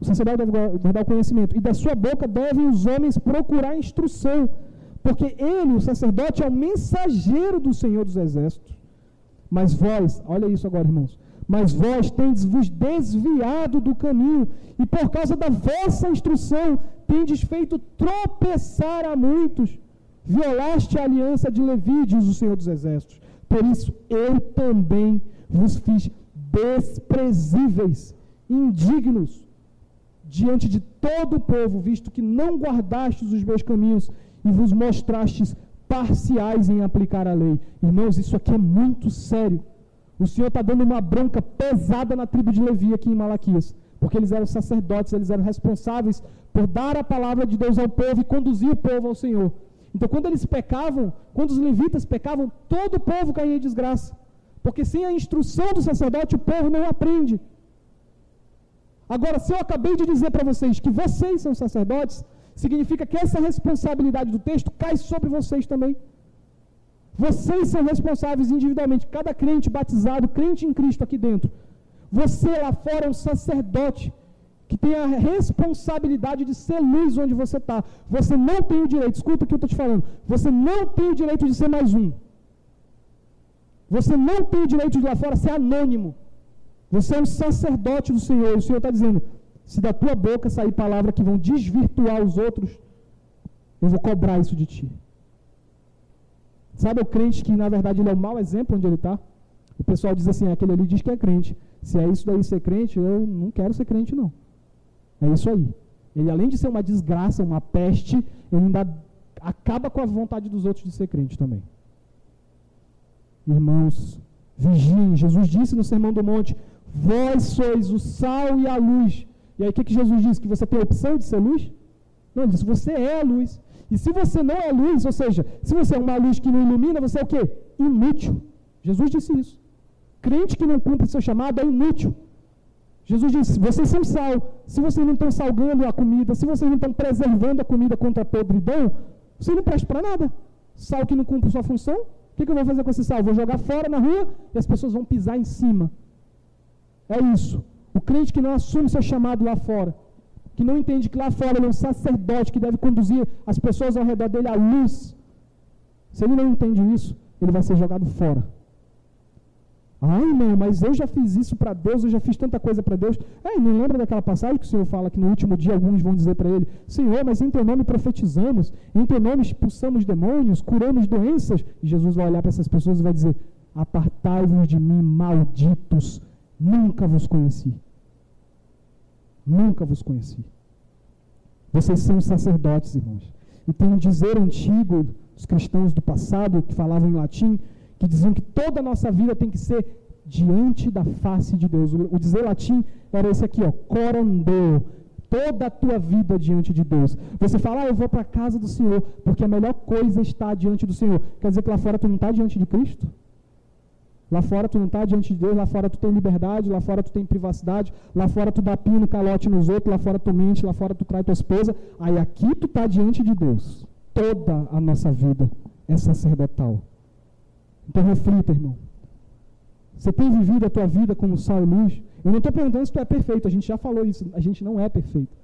o sacerdote deve guardar o conhecimento, e da sua boca devem os homens procurar instrução, porque ele, o sacerdote, é o mensageiro do Senhor dos Exércitos. Mas vós, olha isso agora, irmãos, mas vós tendes vos desviado do caminho, e por causa da vossa instrução tendes feito tropeçar a muitos. Violaste a aliança de Levi, diz o Senhor dos Exércitos. Por isso eu também vos fiz desprezíveis, indignos. diante de todo o povo, visto que não guardastes os meus caminhos e vos mostrastes parciais em aplicar a lei. Irmãos, isso aqui é muito sério. O Senhor está dando uma bronca pesada na tribo de Levi aqui em Malaquias, porque eles eram sacerdotes, eles eram responsáveis por dar a palavra de Deus ao povo e conduzir o povo ao Senhor. Então, quando eles pecavam, quando os levitas pecavam, todo o povo caía em desgraça, porque sem a instrução do sacerdote, o povo não aprende. Agora, se eu acabei de dizer para vocês que vocês são sacerdotes, significa que essa responsabilidade do texto cai sobre vocês também. Vocês são responsáveis individualmente, cada crente batizado, crente em Cristo aqui dentro. Você lá fora é um sacerdote que tem a responsabilidade de ser luz onde você está. Você não tem o direito, escuta o que eu estou te falando, você não tem o direito de ser mais um. Você não tem o direito de lá fora ser anônimo. Você é um sacerdote do Senhor. O Senhor está dizendo, se da tua boca sair palavras que vão desvirtuar os outros, eu vou cobrar isso de ti. Sabe o crente que na verdade ele é um mau exemplo onde ele está? O pessoal diz assim, aquele ali diz que é crente. Se é isso daí ser crente, eu não quero ser crente não. É isso aí. Ele além de ser uma desgraça, uma peste, ele ainda acaba com a vontade dos outros de ser crente também. Irmãos, vigiem. Jesus disse no Sermão do Monte, vós sois o sal e a luz. E aí o que Jesus disse? Que você tem a opção de ser luz? Não, ele disse, você é a luz. E se você não é luz, ou seja, se você é uma luz que não ilumina, você é o quê? Inútil. Jesus disse isso. Crente que não cumpre seu chamado é inútil. Jesus disse, vocês são sal. Se vocês não estão salgando a comida, se vocês não estão preservando a comida contra a podridão, vocês não prestam para nada. Sal que não cumpre sua função, o que eu vou fazer com esse sal? Vou jogar fora na rua e as pessoas vão pisar em cima. É isso. O crente que não assume seu chamado lá fora, que não entende que lá fora ele é um sacerdote que deve conduzir as pessoas ao redor dele à luz. Se ele não entende isso, ele vai ser jogado fora. Ah, irmão, mas eu já fiz isso para Deus, eu já fiz tanta coisa para Deus. Não lembra daquela passagem que o Senhor fala que no último dia alguns vão dizer para ele, Senhor, mas em teu nome profetizamos, em teu nome expulsamos demônios, curamos doenças. E Jesus vai olhar para essas pessoas e vai dizer, apartai-vos de mim, malditos, nunca vos conheci. Nunca vos conheci. Vocês são sacerdotes, irmãos. E tem um dizer antigo dos cristãos do passado, que falavam em latim, que diziam que toda a nossa vida tem que ser diante da face de Deus. O dizer latim era esse aqui, ó, corando. Toda a tua vida diante de Deus. Você fala, eu vou para a casa do Senhor, porque a melhor coisa está diante do Senhor. Quer dizer que lá fora tu não está diante de Cristo? Lá fora tu não está diante de Deus, lá fora tu tem liberdade, lá fora tu tem privacidade, lá fora tu dá pino, calote nos outros, lá fora tu mente, lá fora tu trai tua esposa. Aí aqui tu está diante de Deus. Toda a nossa vida é sacerdotal. Então reflita, irmão. Você tem vivido a tua vida como sal e luz? Eu não estou perguntando se tu é perfeito, a gente já falou isso, a gente não é perfeito.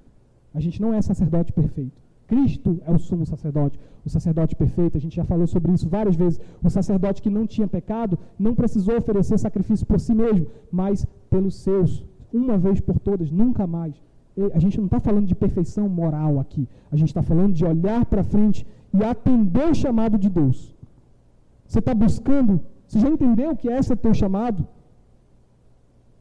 A gente não é sacerdote perfeito. Cristo é o sumo sacerdote, o sacerdote perfeito, a gente já falou sobre isso várias vezes. O sacerdote que não tinha pecado não precisou oferecer sacrifício por si mesmo, mas pelos seus, uma vez por todas, nunca mais. A gente não está falando de perfeição moral aqui, a gente está falando de olhar para frente e atender o chamado de Deus. Você está buscando, você já entendeu o que é esse teu chamado?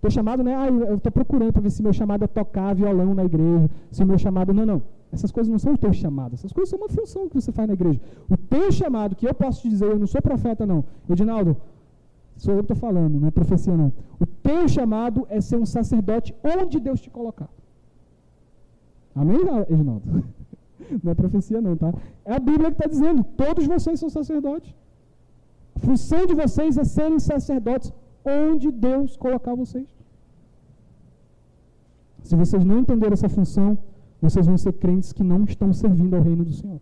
Teu chamado não é, eu estou procurando para ver se meu chamado é tocar violão na igreja, se o meu chamado, não. Essas coisas não são o teu chamado, essas coisas são uma função que você faz na igreja. O teu chamado, que eu posso te dizer, eu não sou profeta não, Edinaldo, sou eu que estou falando, não é profecia não. O teu chamado é ser um sacerdote onde Deus te colocar. Amém, Edinaldo? Não é profecia não, tá? É a Bíblia que está dizendo, todos vocês são sacerdotes. A função de vocês é serem sacerdotes onde Deus colocar vocês. Se vocês não entenderem essa função, vocês vão ser crentes que não estão servindo ao reino do Senhor.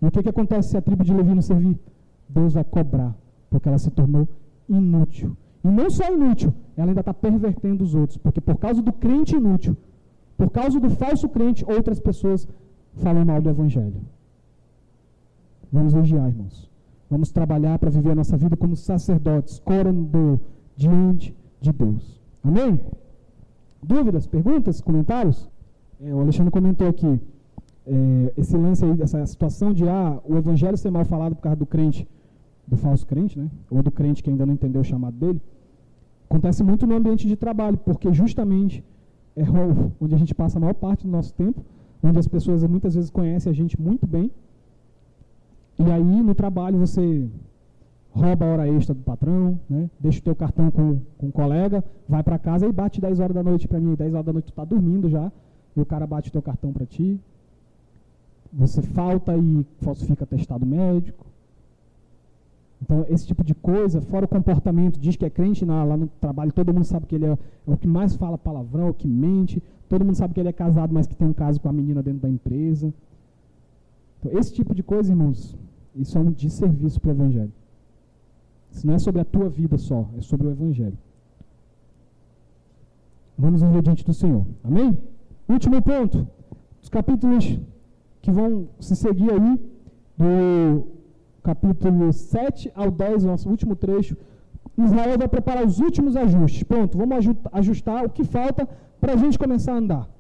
E o que acontece se a tribo de Levi não servir? Deus vai cobrar, porque ela se tornou inútil. E não só inútil, ela ainda está pervertendo os outros, porque por causa do crente inútil, por causa do falso crente, outras pessoas falam mal do Evangelho. Vamos vigiar, irmãos. Vamos trabalhar para viver a nossa vida como sacerdotes, corando diante de Deus. Amém? Dúvidas, perguntas, comentários? O Alexandre comentou aqui, esse lance aí, essa situação de o evangelho ser mal falado por causa do crente, do falso crente, né? Ou do crente que ainda não entendeu o chamado dele, acontece muito no ambiente de trabalho, porque justamente é onde a gente passa a maior parte do nosso tempo, onde as pessoas muitas vezes conhecem a gente muito bem. E aí, no trabalho, você rouba a hora extra do patrão, né? Deixa o teu cartão com um colega, vai para casa e bate 10 horas da noite para mim. 10 horas da noite tu tá dormindo já, e o cara bate o teu cartão para ti. Você falta e falsifica atestado médico. Então, esse tipo de coisa, fora o comportamento, diz que é crente lá no trabalho, todo mundo sabe que ele é o que mais fala palavrão, o que mente, todo mundo sabe que ele é casado, mas que tem um caso com a menina dentro da empresa. Então, esse tipo de coisa, irmãos, isso é um desserviço para o Evangelho. Isso não é sobre a tua vida só, é sobre o Evangelho. Vamos viver diante do Senhor. Amém? Último ponto. Os capítulos que vão se seguir aí, do capítulo 7 ao 10, nosso último trecho, Israel vai preparar os últimos ajustes. Pronto, vamos ajustar o que falta para a gente começar a andar.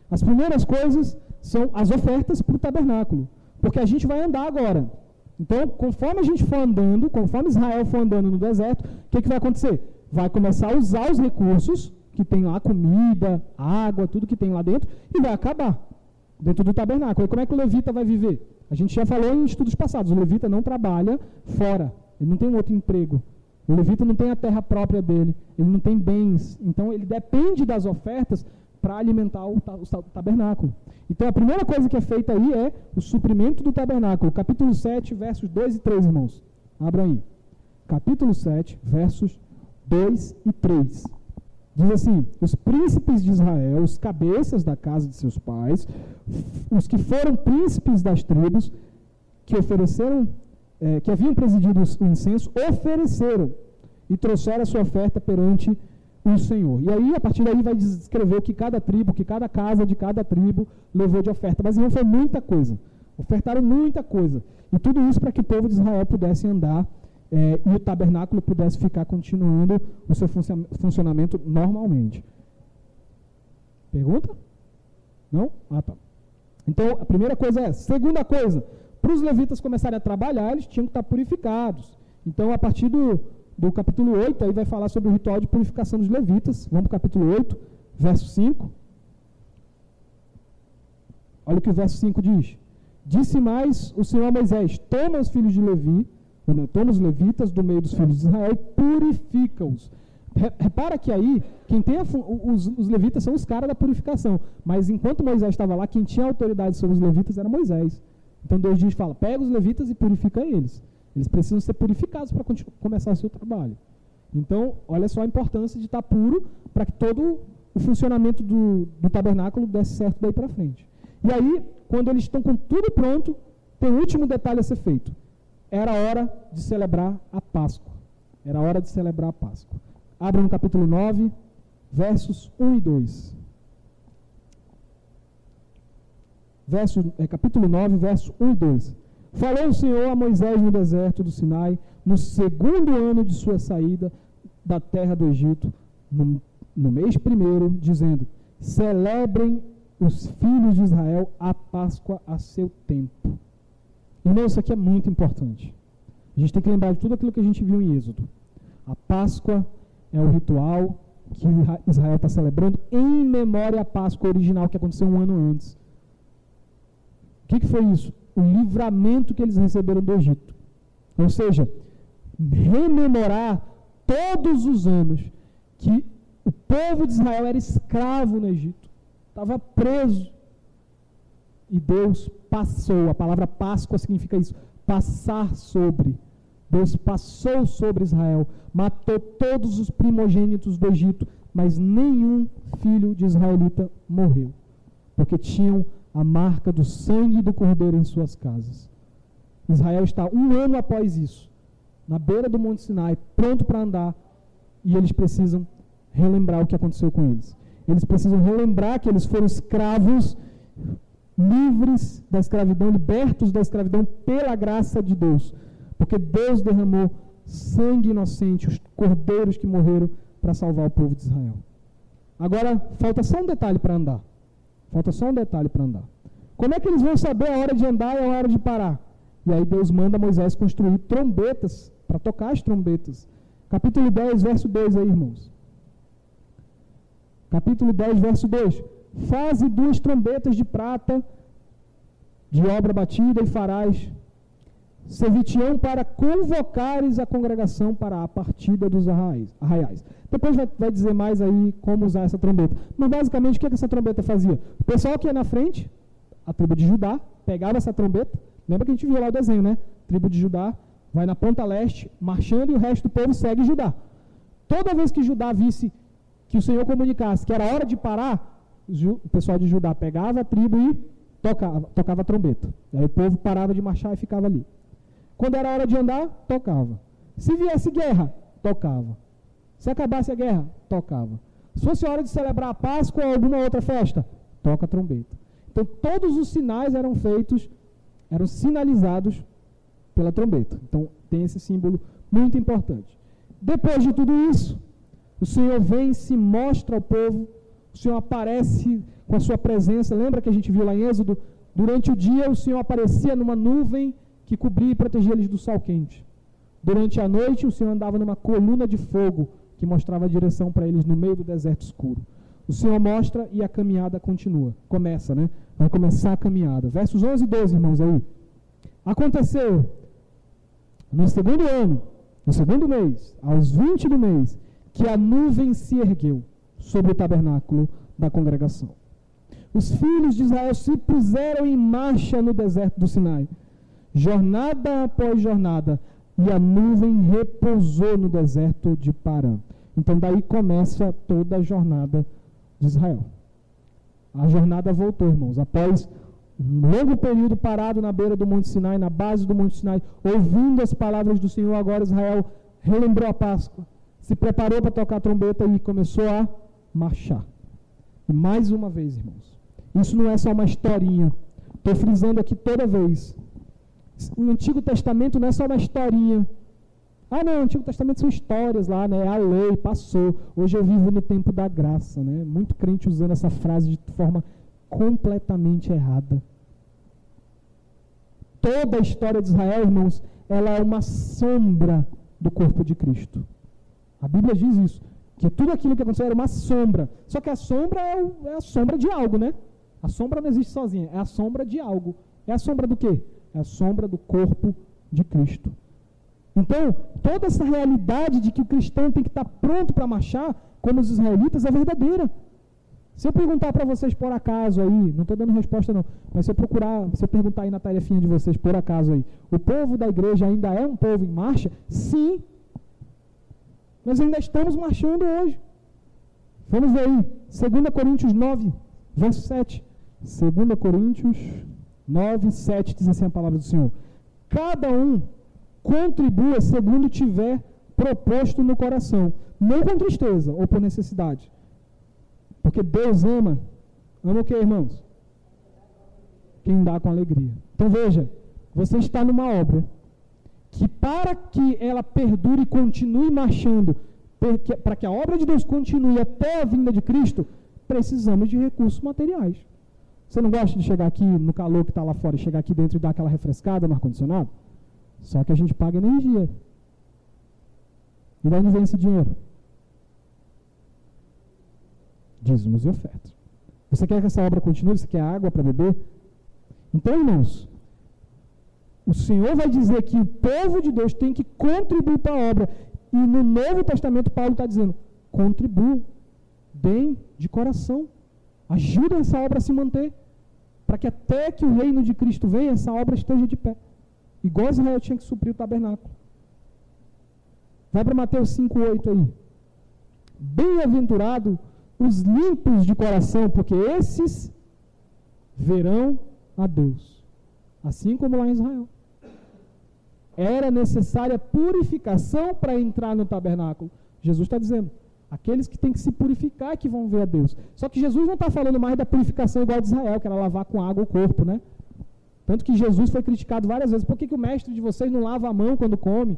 As primeiras coisas são as ofertas para o tabernáculo, porque a gente vai andar agora. Então, conforme a gente for andando, conforme Israel for andando no deserto, o que vai acontecer? Vai começar a usar os recursos que tem lá, comida, água, tudo que tem lá dentro, e vai acabar dentro do tabernáculo. E como é que o levita vai viver? A gente já falou em estudos passados, o levita não trabalha fora, ele não tem um outro emprego. O levita não tem a terra própria dele, ele não tem bens, então ele depende das ofertas para alimentar o tabernáculo. Então, a primeira coisa que é feita aí é o suprimento do tabernáculo. Capítulo 7, versos 2 e 3, irmãos. Abra aí. Capítulo 7, versos 2 e 3. Diz assim: os príncipes de Israel, os cabeças da casa de seus pais, os que foram príncipes das tribos, que ofereceram, que haviam presidido o incenso, ofereceram e trouxeram a sua oferta perante o Senhor. E aí, a partir daí, vai descrever o que cada tribo, que cada casa de cada tribo levou de oferta. Mas não foi muita coisa. Ofertaram muita coisa. E tudo isso para que o povo de Israel pudesse andar e o tabernáculo pudesse ficar continuando o seu funcionamento normalmente. Pergunta? Não? Ah, tá. Então, a primeira coisa é essa. Segunda coisa, para os levitas começarem a trabalhar, eles tinham que estar purificados. Então, a partir do capítulo 8, aí vai falar sobre o ritual de purificação dos levitas. Vamos para o capítulo 8, verso 5. Olha o que o verso 5 diz. Disse mais o Senhor a Moisés: toma os filhos de Levi, toma os levitas do meio dos filhos de Israel e purifica-os. Repara que aí, quem tem os levitas são os caras da purificação. Mas enquanto Moisés estava lá, quem tinha autoridade sobre os levitas era Moisés. Então Deus diz, fala, pega os levitas e purifica eles. Eles precisam ser purificados para começar o seu trabalho. Então, olha só a importância de estar puro para que todo o funcionamento do tabernáculo desse certo daí para frente. E aí, quando eles estão com tudo pronto, tem um último detalhe a ser feito. Era hora de celebrar a Páscoa. Era hora de celebrar a Páscoa. Abra no capítulo 9, versos 1 e 2. Capítulo 9, versos 1 e 2. Falou o Senhor a Moisés no deserto do Sinai, no segundo ano de sua saída da terra do Egito, no mês primeiro, dizendo: celebrem os filhos de Israel a Páscoa a seu tempo. Irmão, isso aqui é muito importante. A gente tem que lembrar de tudo aquilo que a gente viu em Êxodo. A Páscoa é o ritual que Israel está celebrando em memória à Páscoa original que aconteceu um ano antes. O que foi isso? O livramento que eles receberam do Egito. Ou seja, rememorar todos os anos que o povo de Israel era escravo no Egito, estava preso. E Deus passou, a palavra Páscoa significa isso, passar sobre. Deus passou sobre Israel, matou todos os primogênitos do Egito, mas nenhum filho de israelita morreu, porque tinham a marca do sangue do cordeiro em suas casas. Israel está um ano após isso, na beira do Monte Sinai, pronto para andar, e eles precisam relembrar o que aconteceu com eles. Eles precisam relembrar que eles foram escravos, livres da escravidão, libertos da escravidão pela graça de Deus, porque Deus derramou sangue inocente, os cordeiros que morreram para salvar o povo de Israel. Agora, falta só um detalhe para andar. Como é que eles vão saber a hora de andar e a hora de parar? E aí Deus manda Moisés construir trombetas, para tocar as trombetas. Capítulo 10, verso 2 aí, irmãos. Capítulo 10, verso 2. Faze 2 trombetas de prata de obra batida e farás. Servir-te-ão para convocares a congregação para a partida dos arraiais. Depois vai dizer mais aí como usar essa trombeta. Mas basicamente o que essa trombeta fazia? O pessoal que ia na frente, a tribo de Judá, pegava essa trombeta. Lembra que a gente viu lá o desenho, né? Tribo de Judá vai na ponta leste, marchando, e o resto do povo segue Judá. Toda vez que Judá visse que o Senhor comunicasse que era hora de parar, o pessoal de Judá pegava a tribo e tocava a trombeta. Aí o povo parava de marchar e ficava ali. Quando era hora de andar, tocava. Se viesse guerra, tocava. Se acabasse a guerra, tocava. Se fosse hora de celebrar a Páscoa ou alguma outra festa, toca a trombeta. Então todos os sinais eram sinalizados pela trombeta. Então tem esse símbolo muito importante. Depois de tudo isso, o Senhor vem e se mostra ao povo, o Senhor aparece com a sua presença. Lembra que a gente viu lá em Êxodo? Durante o dia o Senhor aparecia numa nuvem que cobria e protegia eles do sol quente. Durante a noite o Senhor andava numa coluna de fogo que mostrava a direção para eles no meio do deserto escuro. O Senhor mostra e a caminhada continua. Começa, né? Vai começar a caminhada. Versos 11 e 12, irmãos, aí. Aconteceu no segundo ano, no segundo mês, aos 20 do mês, que a nuvem se ergueu sobre o tabernáculo da congregação. Os filhos de Israel se puseram em marcha no deserto do Sinai, jornada após jornada, e a nuvem repousou no deserto de Parã. Então daí começa toda a jornada de Israel. A jornada voltou, irmãos, após um longo período parado na beira do Monte Sinai, na base do Monte Sinai, ouvindo as palavras do Senhor. Agora Israel relembrou a Páscoa, se preparou para tocar a trombeta e começou a marchar. E mais uma vez, irmãos, isso não é só uma historinha. Estou frisando aqui toda vez. O Antigo Testamento não é só uma historinha. Ah, não, o Antigo Testamento são histórias lá, né? A lei passou. Hoje eu vivo no tempo da graça, né? Muito crente usando essa frase de forma completamente errada. Toda a história de Israel, irmãos, ela é uma sombra do corpo de Cristo. A Bíblia diz isso, que tudo aquilo que aconteceu era uma sombra. Só que a sombra é a sombra de algo, né? A sombra não existe sozinha, é a sombra de algo. É a sombra do quê? É a sombra do corpo de Cristo. Então, toda essa realidade de que o cristão tem que estar pronto para marchar, como os israelitas, é verdadeira. Se eu perguntar para vocês por acaso aí, não estou dando resposta não, mas se eu perguntar aí na tarefinha de vocês por acaso aí, o povo da igreja ainda é um povo em marcha? Sim. Nós ainda estamos marchando hoje. Vamos ver aí, 2 Coríntios 9, verso 7. 2 Coríntios 9, 7 diz assim a palavra do Senhor. Cada um contribua segundo tiver proposto no coração, não com tristeza ou por necessidade. Porque Deus ama o que, irmãos? Quem dá com alegria. Então veja, você está numa obra que para que ela perdure e continue marchando, para que a obra de Deus continue até a vinda de Cristo, precisamos de recursos materiais. Você não gosta de chegar aqui no calor que está lá fora e chegar aqui dentro e dar aquela refrescada no ar-condicionado? Só que a gente paga energia. E de onde vem esse dinheiro? Dízimos e ofertas. Você quer que essa obra continue? Você quer água para beber? Então, irmãos, o Senhor vai dizer que o povo de Deus tem que contribuir para a obra. E no Novo Testamento, Paulo está dizendo, contribua, bem, de coração. Ajuda essa obra a se manter, para que até que o reino de Cristo venha, essa obra esteja de pé. Igual Israel tinha que suprir o tabernáculo. Vai para Mateus 5:8 aí. Bem-aventurado os limpos de coração, porque esses verão a Deus. Assim como lá em Israel. Era necessária purificação para entrar no tabernáculo. Jesus está dizendo, aqueles que têm que se purificar que vão ver a Deus. Só que Jesus não está falando mais da purificação igual a de Israel, que era lavar com água o corpo, né? Tanto que Jesus foi criticado várias vezes. Por que o mestre de vocês não lava a mão quando come?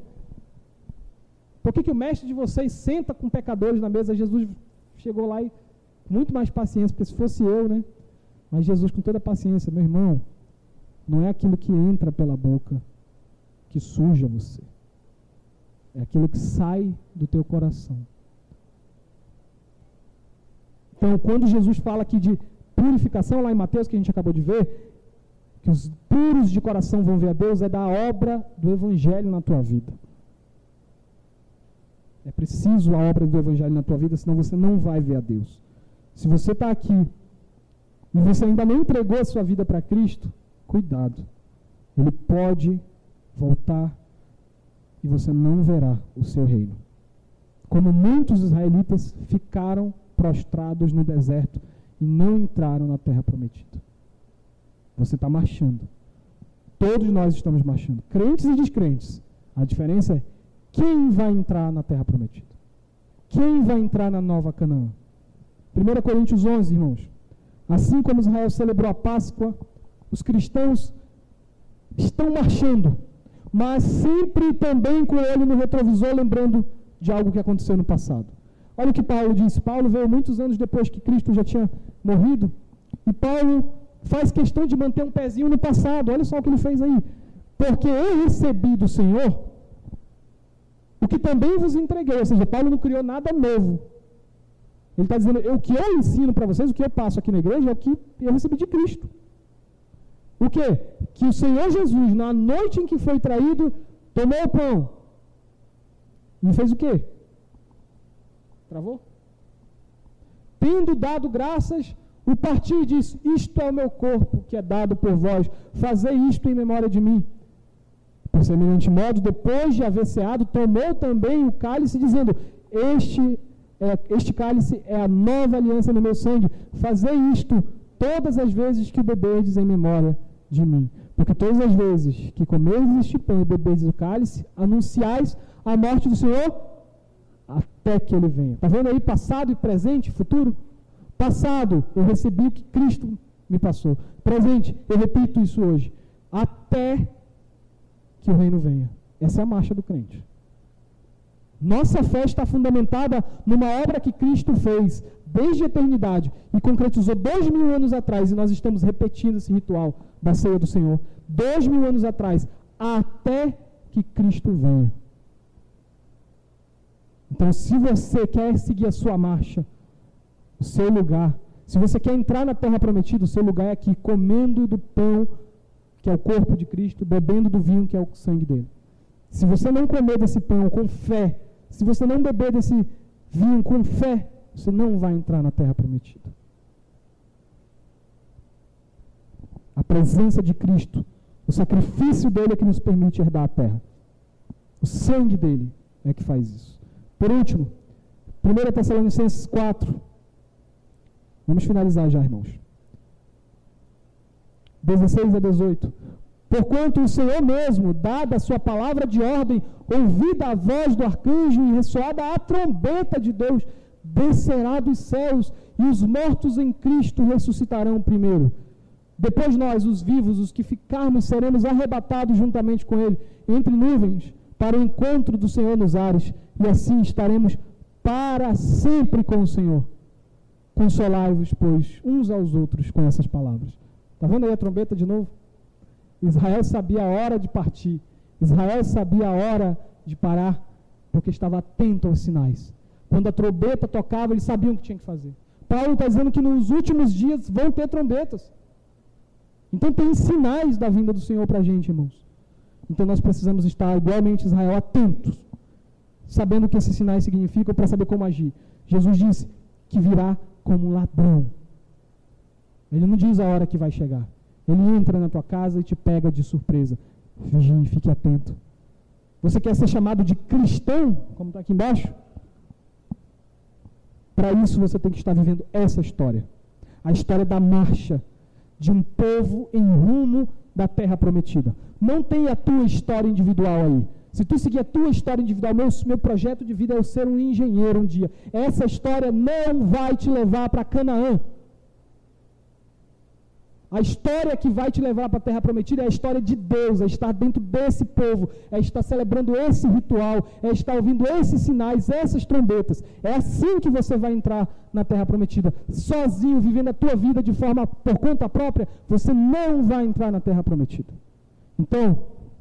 Por que o mestre de vocês senta com pecadores na mesa? Jesus chegou lá e muito mais paciência, porque se fosse eu, né? Mas Jesus com toda a paciência, meu irmão, não é aquilo que entra pela boca que suja você. É aquilo que sai do teu coração. Então, quando Jesus fala aqui de purificação, lá em Mateus, que a gente acabou de ver, que os puros de coração vão ver a Deus, é da obra do Evangelho na tua vida. É preciso a obra do Evangelho na tua vida, senão você não vai ver a Deus. Se você está aqui e você ainda não entregou a sua vida para Cristo, cuidado. Ele pode voltar e você não verá o seu reino. Como muitos israelitas ficaram prostrados no deserto e não entraram na terra prometida. Você está marchando. Todos nós estamos marchando. Crentes e descrentes. A diferença é quem vai entrar na terra prometida. Quem vai entrar na nova Canaã? 1 Coríntios 11, irmãos. Assim como Israel celebrou a Páscoa, os cristãos estão marchando, mas sempre também com o olho no retrovisor, lembrando de algo que aconteceu no passado. Olha o que Paulo disse. Paulo veio muitos anos depois que Cristo já tinha morrido, e Paulo faz questão de manter um pezinho no passado. Olha só o que ele fez aí. Porque eu recebi do Senhor o que também vos entreguei. Ou seja, Paulo não criou nada novo. Ele está dizendo, o que eu ensino para vocês, o que eu passo aqui na igreja, é o que eu recebi de Cristo. O quê? Que o Senhor Jesus, na noite em que foi traído, tomou o pão. E fez o quê? Travou? Tendo dado graças, o partiu e disse, isto é o meu corpo, que é dado por vós, fazei isto em memória de mim. Por semelhante modo, depois de haver ceado, tomou também o cálice, dizendo, este cálice é a nova aliança no meu sangue, fazei isto todas as vezes que o beberdes em memória de mim. Porque todas as vezes que comerdes este pão e beberdes o cálice, anunciais a morte do Senhor até que Ele venha. Está vendo aí passado e presente, futuro? Passado, eu recebi o que Cristo me passou. Presente, eu repito isso hoje. Até que o reino venha. Essa é a marcha do crente. Nossa fé está fundamentada numa obra que Cristo fez desde a eternidade e concretizou 2000 anos atrás, e nós estamos repetindo esse ritual da ceia do Senhor 2000 anos atrás, até que Cristo venha. Então, se você quer seguir a sua marcha, o seu lugar, se você quer entrar na terra prometida, o seu lugar é aqui, comendo do pão, que é o corpo de Cristo, bebendo do vinho, que é o sangue dele. Se você não comer desse pão com fé, se você não beber desse vinho com fé, você não vai entrar na terra prometida. A presença de Cristo, o sacrifício dele é que nos permite herdar a terra. O sangue dele é que faz isso. Por último, 1 Tessalonicenses 4. Vamos finalizar já, irmãos. 16 a 18. Porquanto o Senhor mesmo, dada a sua palavra de ordem, ouvida a voz do arcanjo e ressoada a trombeta de Deus, descerá dos céus, e os mortos em Cristo ressuscitarão primeiro. Depois nós, os vivos, os que ficarmos, seremos arrebatados juntamente com Ele, entre nuvens, para o encontro do Senhor nos ares, e assim estaremos para sempre com o Senhor. Consolai-vos, pois, uns aos outros com essas palavras. Está vendo aí a trombeta de novo? Israel sabia a hora de partir. Israel sabia a hora de parar, porque estava atento aos sinais. Quando a trombeta tocava, eles sabiam o que tinha que fazer. Paulo está dizendo que nos últimos dias vão ter trombetas. Então tem sinais da vinda do Senhor para a gente, irmãos. Então nós precisamos estar, igualmente Israel, atentos, sabendo o que esses sinais significam para saber como agir. Jesus disse que virá como um ladrão. Ele não diz a hora que vai chegar. Ele entra na tua casa e te pega de surpresa. Vigie, fique atento. Você quer ser chamado de cristão, como está aqui embaixo? Para isso você tem que estar vivendo essa história. A história da marcha de um povo em rumo da terra prometida. Não tem a tua história individual aí. Se tu seguir a tua história individual, meu projeto de vida é eu ser um engenheiro um dia. Essa história não vai te levar para Canaã. A história que vai te levar para a terra prometida é a história de Deus, é estar dentro desse povo, é estar celebrando esse ritual, é estar ouvindo esses sinais, essas trombetas. É assim que você vai entrar na terra prometida. Sozinho, vivendo a tua vida de forma por conta própria, você não vai entrar na terra prometida. Então,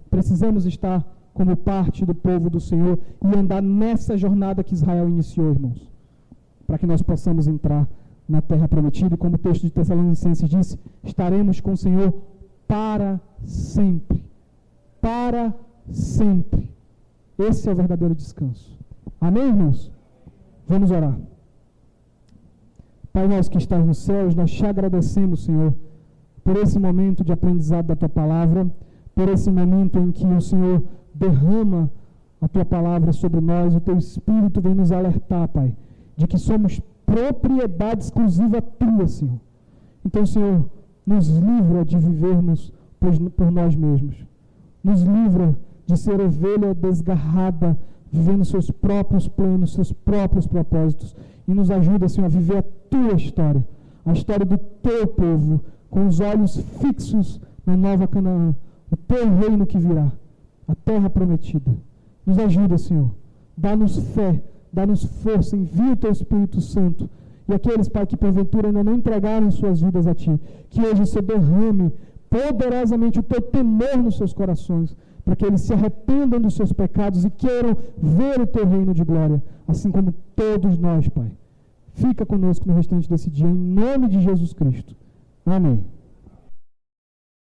precisamos estar como parte do povo do Senhor e andar nessa jornada que Israel iniciou, irmãos, para que nós possamos entrar na terra prometida, e como o texto de Tessalonicenses disse, estaremos com o Senhor para sempre. Para sempre. Esse é o verdadeiro descanso. Amém, irmãos? Vamos orar. Pai nosso que estás nos céus, nós te agradecemos, Senhor, por esse momento de aprendizado da Tua Palavra, por esse momento em que o Senhor derrama a Tua Palavra sobre nós, o Teu Espírito vem nos alertar, Pai, de que somos propriedade exclusiva Tua, Senhor. Então, Senhor, nos livra de vivermos por nós mesmos. Nos livra de ser ovelha desgarrada, vivendo seus próprios planos, seus próprios propósitos. E nos ajuda, Senhor, a viver a Tua história, a história do Teu povo, com os olhos fixos na nova Canaã, o Teu reino que virá, a terra prometida. Nos ajuda, Senhor. Dá-nos fé, dá-nos força, envia o Teu Espírito Santo. E aqueles, Pai, que porventura ainda não entregaram suas vidas a Ti, que hoje o Senhor derrame poderosamente o Teu temor nos seus corações, para que eles se arrependam dos seus pecados e queiram ver o Teu reino de glória, assim como todos nós, Pai. Fica conosco no restante desse dia, em nome de Jesus Cristo. Amém.